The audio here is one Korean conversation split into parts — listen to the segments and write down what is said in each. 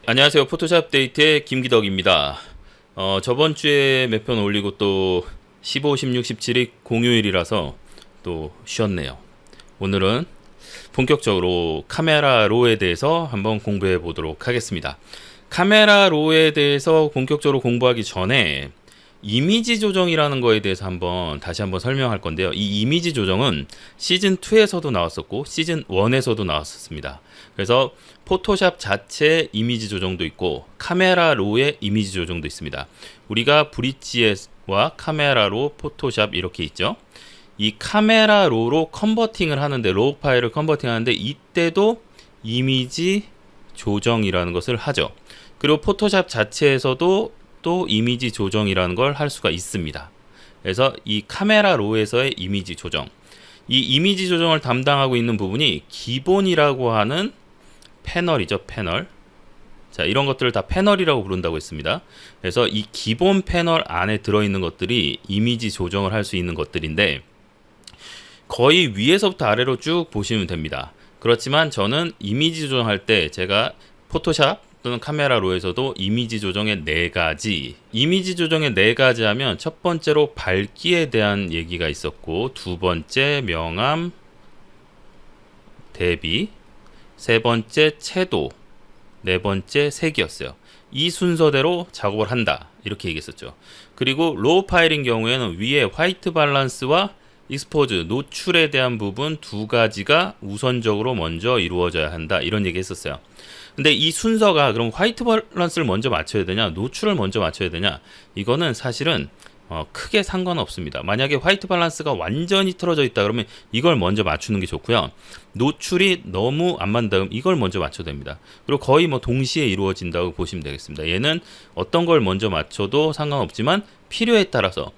안녕하세요. 포토샵 데이트의 김기덕입니다. 저번 주에 몇 편 올리고 또 15, 16, 17이 공휴일이라서 또 쉬었네요. 오늘은 본격적으로 카메라 로에 대해서 한번 공부해 보도록 하겠습니다. 카메라 로에 대해서 본격적으로 공부하기 전에 이미지 조정이라는 거에 대해서 다시 한번 설명할 건데요. 이 이미지 조정은 시즌 2에서도 나왔었고 시즌 1에서도 나왔었습니다. 그래서 포토샵 자체 이미지 조정도 있고 카메라 로의 이미지 조정도 있습니다. 우리가 브릿지와 카메라 로, 포토샵 이렇게 있죠. 이 카메라 로로 컨버팅을 하는데, 로 파일을 컨버팅 하는데 이때도 이미지 조정이라는 것을 하죠. 그리고 포토샵 자체에서도 또 이미지 조정이라는 걸 할 수가 있습니다. 그래서 이 카메라 로에서의 이미지 조정, 이 이미지 조정을 담당하고 있는 부분이 기본이라고 하는 패널이죠. 패널. 자, 이런 것들을 다 패널이라고 부른다고 했습니다. 그래서 이 기본 패널 안에 들어있는 것들이 이미지 조정을 할 수 있는 것들인데, 거의 위에서부터 아래로 쭉 보시면 됩니다. 그렇지만 저는 이미지 조정할 때 제가 포토샵 또는 카메라 로에서도 이미지 조정의 4가지, 이미지 조정의 4가지 하면 첫 번째로 밝기에 대한 얘기가 있었고, 두 번째 명암 대비, 세 번째 채도, 네 번째 색이었어요. 이 순서대로 작업을 한다, 이렇게 얘기했었죠. 그리고 로우 파일인 경우에는 위에 화이트 밸런스와 익스포즈, 노출에 대한 부분 2가지가 우선적으로 먼저 이루어져야 한다, 이런 얘기 했었어요. 근데 이 순서가 그럼 화이트 밸런스를 먼저 맞춰야 되냐, 노출을 먼저 맞춰야 되냐, 이거는 사실은 크게 상관없습니다. 만약에 화이트 밸런스가 완전히 틀어져 있다 그러면 이걸 먼저 맞추는 게 좋고요. 노출이 너무 안 맞는다 그러면 이걸 먼저 맞춰도 됩니다. 그리고 거의 동시에 이루어진다고 보시면 되겠습니다. 얘는 어떤 걸 먼저 맞춰도 상관없지만 필요에 따라서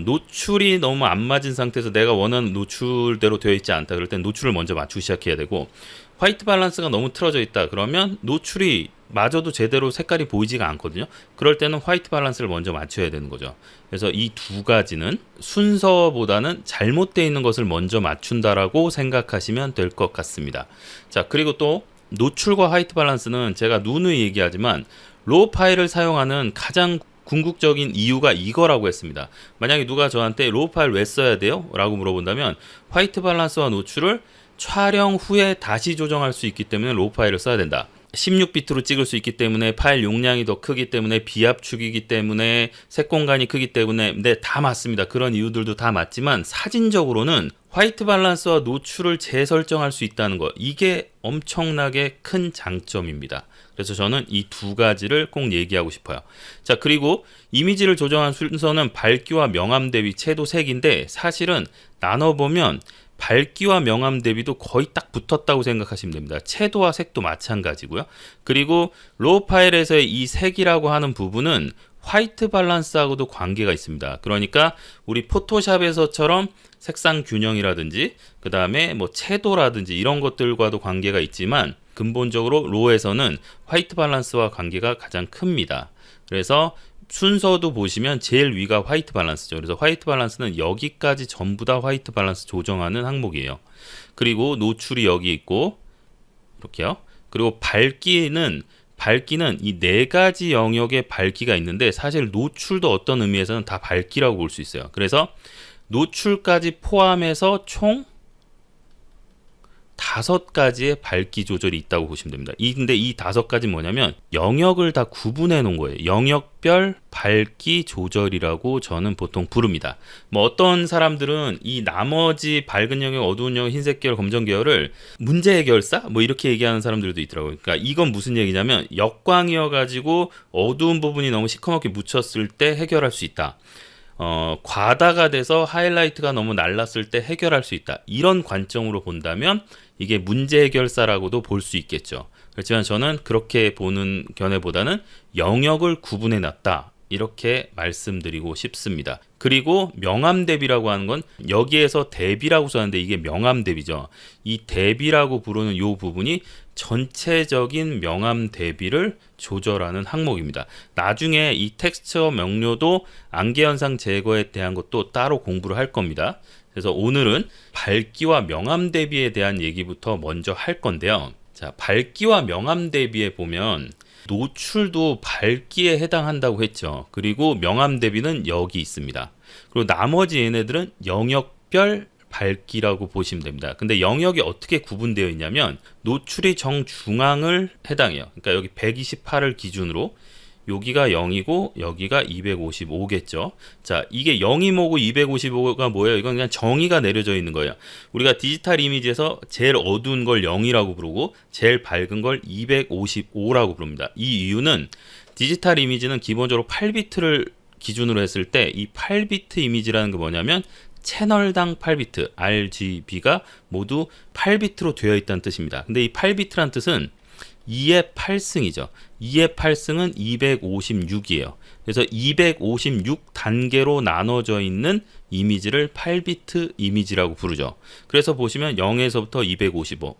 노출이 너무 안 맞은 상태에서 내가 원하는 노출대로 되어 있지 않다 그럴 땐 노출을 먼저 맞추기 시작해야 되고, 화이트 밸런스가 너무 틀어져 있다 그러면 노출이 마저도 제대로 색깔이 보이지가 않거든요. 그럴 때는 화이트 밸런스를 먼저 맞춰야 되는 거죠. 그래서 이 2가지는 순서보다는 잘못되어 있는 것을 먼저 맞춘다라고 생각하시면 될 것 같습니다. 자, 그리고 또 노출과 화이트 밸런스는 제가 누누이 얘기하지만 로우 파일을 사용하는 가장 궁극적인 이유가 이거라고 했습니다. 만약에 누가 저한테 로우 파일 왜 써야 돼요? 라고 물어본다면, 화이트 밸런스와 노출을 촬영 후에 다시 조정할 수 있기 때문에 로우 파일을 써야 된다. 16비트로 찍을 수 있기 때문에, 파일 용량이 더 크기 때문에, 비압축이기 때문에, 색 공간이 크기 때문에, 네, 다 맞습니다. 그런 이유들도 다 맞지만 사진적으로는 화이트 밸런스와 노출을 재설정할 수 있다는 거, 이게 엄청나게 큰 장점입니다. 그래서 저는 이 2가지를 꼭 얘기하고 싶어요. 자, 그리고 이미지를 조정한 순서는 밝기와 명암 대비, 채도, 색인데 사실은 나눠보면 밝기와 명암 대비도 거의 딱 붙었다고 생각하시면 됩니다. 채도와 색도 마찬가지고요. 그리고 로우 파일에서의 이 색이라고 하는 부분은 화이트 밸런스하고도 관계가 있습니다. 그러니까 우리 포토샵에서처럼 색상 균형이라든지 그 다음에 채도라든지 이런 것들과도 관계가 있지만, 근본적으로 로에서는 화이트 밸런스와 관계가 가장 큽니다. 그래서 순서도 보시면 제일 위가 화이트 밸런스죠. 그래서 화이트 밸런스는 여기까지 전부 다 화이트 밸런스 조정하는 항목이에요. 그리고 노출이 여기 있고 이렇게요. 그리고 밝기는 이 4가지 영역의 밝기가 있는데, 사실 노출도 어떤 의미에서는 다 밝기라고 볼 수 있어요. 그래서 노출까지 포함해서 총 5가지의 밝기 조절이 있다고 보시면 됩니다. 근데 이 5가지 뭐냐면 영역을 다 구분해 놓은 거예요. 영역별 밝기 조절이라고 저는 보통 부릅니다. 어떤 사람들은 이 나머지 밝은 영역, 어두운 영역, 흰색 계열, 검정 계열을 문제 해결사? 이렇게 얘기하는 사람들도 있더라고요. 그러니까 이건 무슨 얘기냐면, 역광이어 가지고 어두운 부분이 너무 시커멓게 묻혔을 때 해결할 수 있다. 과다가 돼서 하이라이트가 너무 날랐을 때 해결할 수 있다. 이런 관점으로 본다면 이게 문제 해결사라고도 볼 수 있겠죠. 그렇지만 저는 그렇게 보는 견해보다는 영역을 구분해 놨다, 이렇게 말씀드리고 싶습니다. 그리고 명암 대비라고 하는 건 여기에서 대비라고 썼는데 이게 명암 대비죠. 이 대비라고 부르는 이 부분이 전체적인 명암 대비를 조절하는 항목입니다. 나중에 이 텍스처 명료도 안개 현상 제거에 대한 것도 따로 공부를 할 겁니다. 그래서 오늘은 밝기와 명암 대비에 대한 얘기부터 먼저 할 건데요. 자, 밝기와 명암 대비에 보면 노출도 밝기에 해당한다고 했죠. 그리고 명암 대비는 여기 있습니다. 그리고 나머지 얘네들은 영역별 밝기라고 보시면 됩니다. 근데 영역이 어떻게 구분되어 있냐면 노출이 정중앙을 해당해요. 그러니까 여기 128을 기준으로 여기가 0이고 여기가 255겠죠. 자, 이게 0이 뭐고 255가 뭐예요? 이건 그냥 정의가 내려져 있는 거예요. 우리가 디지털 이미지에서 제일 어두운 걸 0이라고 부르고 제일 밝은 걸 255라고 부릅니다. 이 이유는 디지털 이미지는 기본적으로 8비트를 기준으로 했을 때 이 8비트 이미지라는 게 뭐냐면 채널당 8비트, RGB가 모두 8비트로 되어 있다는 뜻입니다. 근데 이 8비트란 뜻은 2의 8승이죠. 2의 8승은 256이에요. 그래서 256 단계로 나눠져 있는 이미지를 8비트 이미지라고 부르죠. 그래서 보시면 0에서부터 255,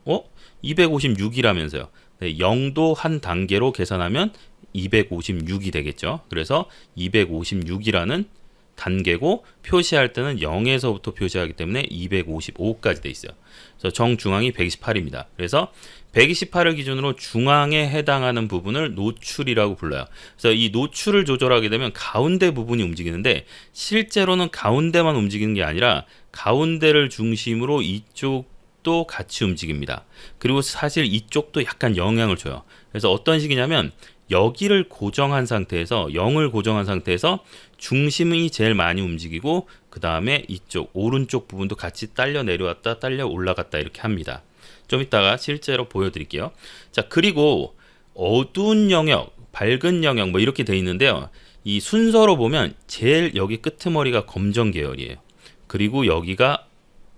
256이라면서요. 0도 한 단계로 계산하면 256이 되겠죠. 그래서 256이라는 단계고 표시할 때는 0에서부터 표시하기 때문에 255까지 돼 있어요. 그래서 정중앙이 128입니다. 그래서 128을 기준으로 중앙에 해당하는 부분을 노출이라고 불러요. 그래서 이 노출을 조절하게 되면 가운데 부분이 움직이는데 실제로는 가운데만 움직이는 게 아니라 가운데를 중심으로 이쪽도 같이 움직입니다. 그리고 사실 이쪽도 약간 영향을 줘요. 그래서 어떤 식이냐면 여기를 고정한 상태에서 0을 고정한 상태에서 중심이 제일 많이 움직이고 그 다음에 이쪽 오른쪽 부분도 같이 딸려 내려왔다 딸려 올라갔다 이렇게 합니다. 좀 이따가 실제로 보여드릴게요. 자, 그리고 어두운 영역, 밝은 영역 뭐 이렇게 돼 있는데요. 이 순서로 보면 제일 여기 끄트머리가 검정 계열이에요. 그리고 여기가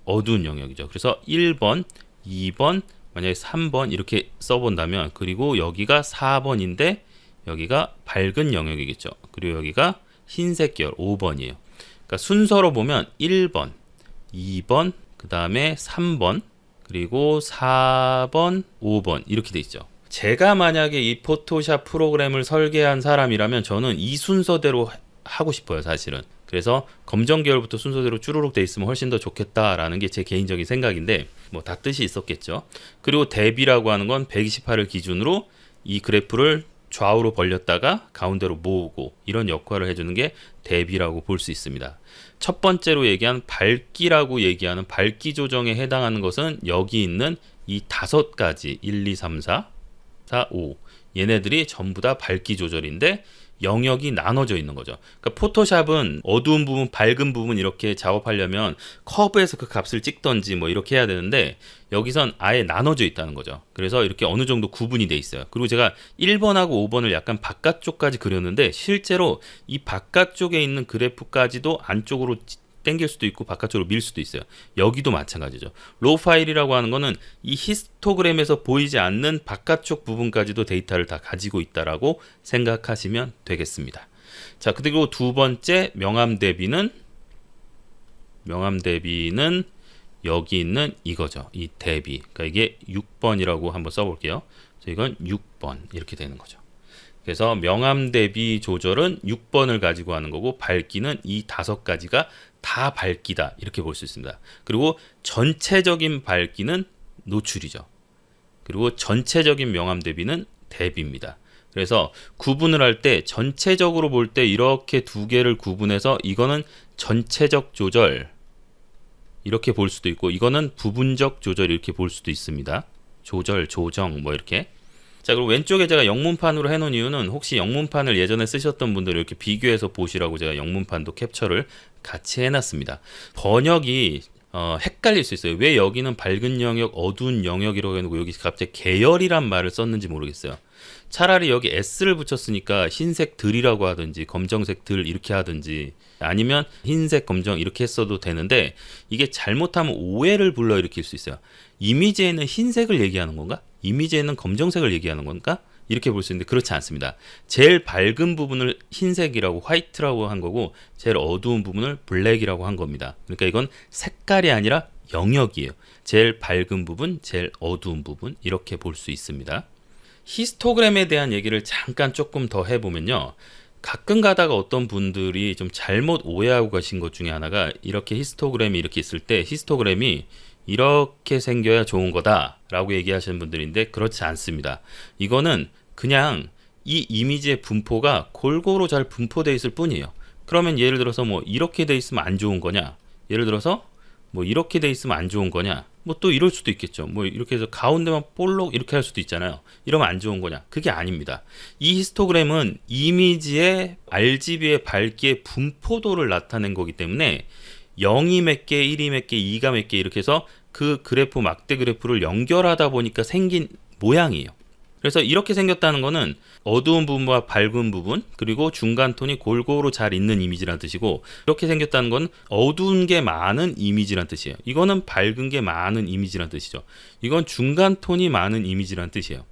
어두운 영역이죠. 그래서 1번, 2번, 만약에 3번 이렇게 써본다면 그리고 여기가 4번인데 여기가 밝은 영역이겠죠. 그리고 여기가 흰색 계열 5번이에요. 그러니까 순서로 보면 1번, 2번, 그 다음에 3번, 그리고 4번, 5번 이렇게 돼 있죠. 제가 만약에 이 포토샵 프로그램을 설계한 사람이라면 저는 이 순서대로 하고 싶어요, 사실은. 그래서 검정 계열부터 순서대로 쭈루룩 돼 있으면 훨씬 더 좋겠다라는 게 제 개인적인 생각인데 뭐 다 뜻이 있었겠죠. 그리고 대비라고 하는 건 128을 기준으로 이 그래프를 좌우로 벌렸다가 가운데로 모으고 이런 역할을 해주는 게 대비라고 볼 수 있습니다. 첫 번째로 얘기한 밝기라고 얘기하는 밝기 조정에 해당하는 것은 여기 있는 이 5가지 1, 2, 3, 4, 5 얘네들이 전부 다 밝기 조절인데 영역이 나눠져 있는 거죠. 그러니까 포토샵은 어두운 부분, 밝은 부분 이렇게 작업하려면 커브에서 그 값을 찍던지 뭐 이렇게 해야 되는데 여기선 아예 나눠져 있다는 거죠. 그래서 이렇게 어느 정도 구분이 돼 있어요. 그리고 제가 1번하고 5번을 약간 바깥쪽까지 그렸는데 실제로 이 바깥쪽에 있는 그래프까지도 안쪽으로 당길 수도 있고 바깥쪽으로 밀 수도 있어요. 여기도 마찬가지죠. 로우 파일이라고 하는 거는 이 히스토그램에서 보이지 않는 바깥쪽 부분까지도 데이터를 다 가지고 있다라고 생각하시면 되겠습니다. 자, 그리고 두 번째 명암 대비는 여기 있는 이거죠. 이 대비. 그러니까 이게 6번이라고 한번 써볼게요. 이건 6번 이렇게 되는 거죠. 그래서 명암 대비 조절은 6번을 가지고 하는 거고 밝기는 이 5가지가 다 밝기다 이렇게 볼 수 있습니다. 그리고 전체적인 밝기는 노출이죠. 그리고 전체적인 명암 대비는 대비입니다. 그래서 구분을 할 때 전체적으로 볼 때 이렇게 두 개를 구분해서 이거는 전체적 조절 이렇게 볼 수도 있고 이거는 부분적 조절 이렇게 볼 수도 있습니다. 조절, 조정 뭐 이렇게. 자, 그리고 왼쪽에 제가 영문판으로 해놓은 이유는 혹시 영문판을 예전에 쓰셨던 분들 이렇게 비교해서 보시라고 제가 영문판도 캡처를 같이 해놨습니다. 번역이 헷갈릴 수 있어요. 왜 여기는 밝은 영역, 어두운 영역이라고 해놓고 여기 갑자기 계열이란 말을 썼는지 모르겠어요. 차라리 여기 S를 붙였으니까 흰색 들이라고 하든지 검정색 들 이렇게 하든지 아니면 흰색 검정 이렇게 했어도 되는데 이게 잘못하면 오해를 불러일으킬 수 있어요. 이미지에는 흰색을 얘기하는 건가? 이미지에는 검정색을 얘기하는 건가? 이렇게 볼 수 있는데 그렇지 않습니다. 제일 밝은 부분을 흰색이라고 화이트라고 한 거고 제일 어두운 부분을 블랙이라고 한 겁니다. 그러니까 이건 색깔이 아니라 영역이에요. 제일 밝은 부분, 제일 어두운 부분 이렇게 볼 수 있습니다. 히스토그램에 대한 얘기를 잠깐 조금 더 해보면요. 가끔 가다가 어떤 분들이 좀 잘못 오해하고 가신 것 중에 하나가 이렇게 히스토그램이 이렇게 있을 때 히스토그램이 이렇게 생겨야 좋은 거다 라고 얘기하시는 분들인데 그렇지 않습니다. 이거는 그냥 이 이미지의 분포가 골고루 잘 분포되어 있을 뿐이에요. 그러면 예를 들어서 뭐 이렇게 돼 있으면 안 좋은 거냐, 예를 들어서 뭐 이렇게 돼 있으면 안 좋은 거냐, 뭐 또 이럴 수도 있겠죠. 뭐 이렇게 해서 가운데만 볼록 이렇게 할 수도 있잖아요. 이러면 안 좋은 거냐? 그게 아닙니다. 이 히스토그램은 이미지의 RGB의 밝기의 분포도를 나타낸 거기 때문에 0이 몇 개, 1이 몇 개, 2가 몇 개 이렇게 해서 그 그래프 막대 그래프를 연결하다 보니까 생긴 모양이에요. 그래서 이렇게 생겼다는 거는 어두운 부분과 밝은 부분 그리고 중간 톤이 골고루 잘 있는 이미지란 뜻이고, 이렇게 생겼다는 건 어두운 게 많은 이미지란 뜻이에요. 이거는 밝은 게 많은 이미지란 뜻이죠. 이건 중간 톤이 많은 이미지란 뜻이에요.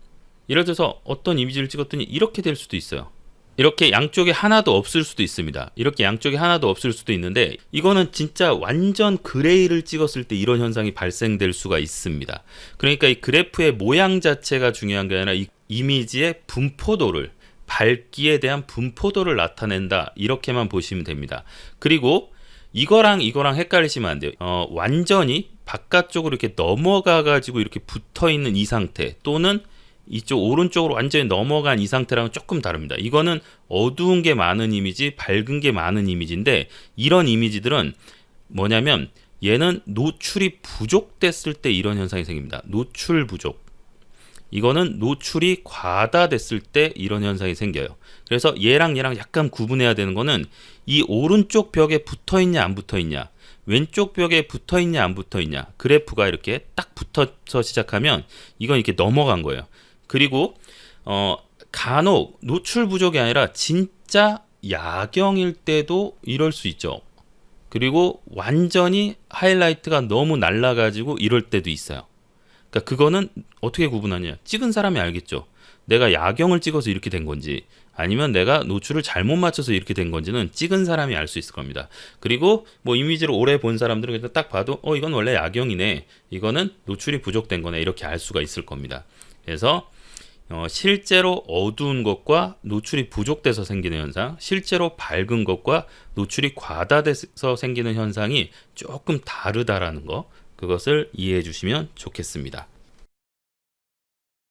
예를 들어서 어떤 이미지를 찍었더니 이렇게 될 수도 있어요. 이렇게 양쪽에 하나도 없을 수도 있습니다. 이렇게 양쪽에 하나도 없을 수도 있는데, 이거는 진짜 완전 그레이를 찍었을 때 이런 현상이 발생될 수가 있습니다. 그러니까 이 그래프의 모양 자체가 중요한 게 아니라 이 이미지의 분포도를, 밝기에 대한 분포도를 나타낸다, 이렇게만 보시면 됩니다. 그리고 이거랑 헷갈리시면 안 돼요. 완전히 바깥쪽으로 이렇게 넘어가 가지고 이렇게 붙어 있는 이 상태, 또는 이쪽 오른쪽으로 완전히 넘어간 이 상태랑은 조금 다릅니다. 이거는 어두운 게 많은 이미지, 밝은 게 많은 이미지인데, 이런 이미지들은 뭐냐면 얘는 노출이 부족됐을 때 이런 현상이 생깁니다. 노출 부족. 이거는 노출이 과다됐을 때 이런 현상이 생겨요. 그래서 얘랑 약간 구분해야 되는 거는 이 오른쪽 벽에 붙어있냐 안 붙어있냐, 왼쪽 벽에 붙어있냐 안 붙어있냐, 그래프가 이렇게 딱 붙어서 시작하면 이건 이렇게 넘어간 거예요. 그리고 간혹 노출 부족이 아니라 진짜 야경일 때도 이럴 수 있죠. 그리고 완전히 하이라이트가 너무 날라가지고 이럴 때도 있어요. 그러니까 그거는 어떻게 구분하냐? 찍은 사람이 알겠죠. 내가 야경을 찍어서 이렇게 된 건지, 아니면 내가 노출을 잘못 맞춰서 이렇게 된 건지는 찍은 사람이 알 수 있을 겁니다. 그리고 뭐 이미지를 오래 본 사람들은 딱 봐도 이건 원래 야경이네, 이거는 노출이 부족된 거네, 이렇게 알 수가 있을 겁니다. 그래서 실제로 어두운 것과 노출이 부족돼서 생기는 현상, 실제로 밝은 것과 노출이 과다돼서 생기는 현상이 조금 다르다라는 거, 그것을 이해해 주시면 좋겠습니다.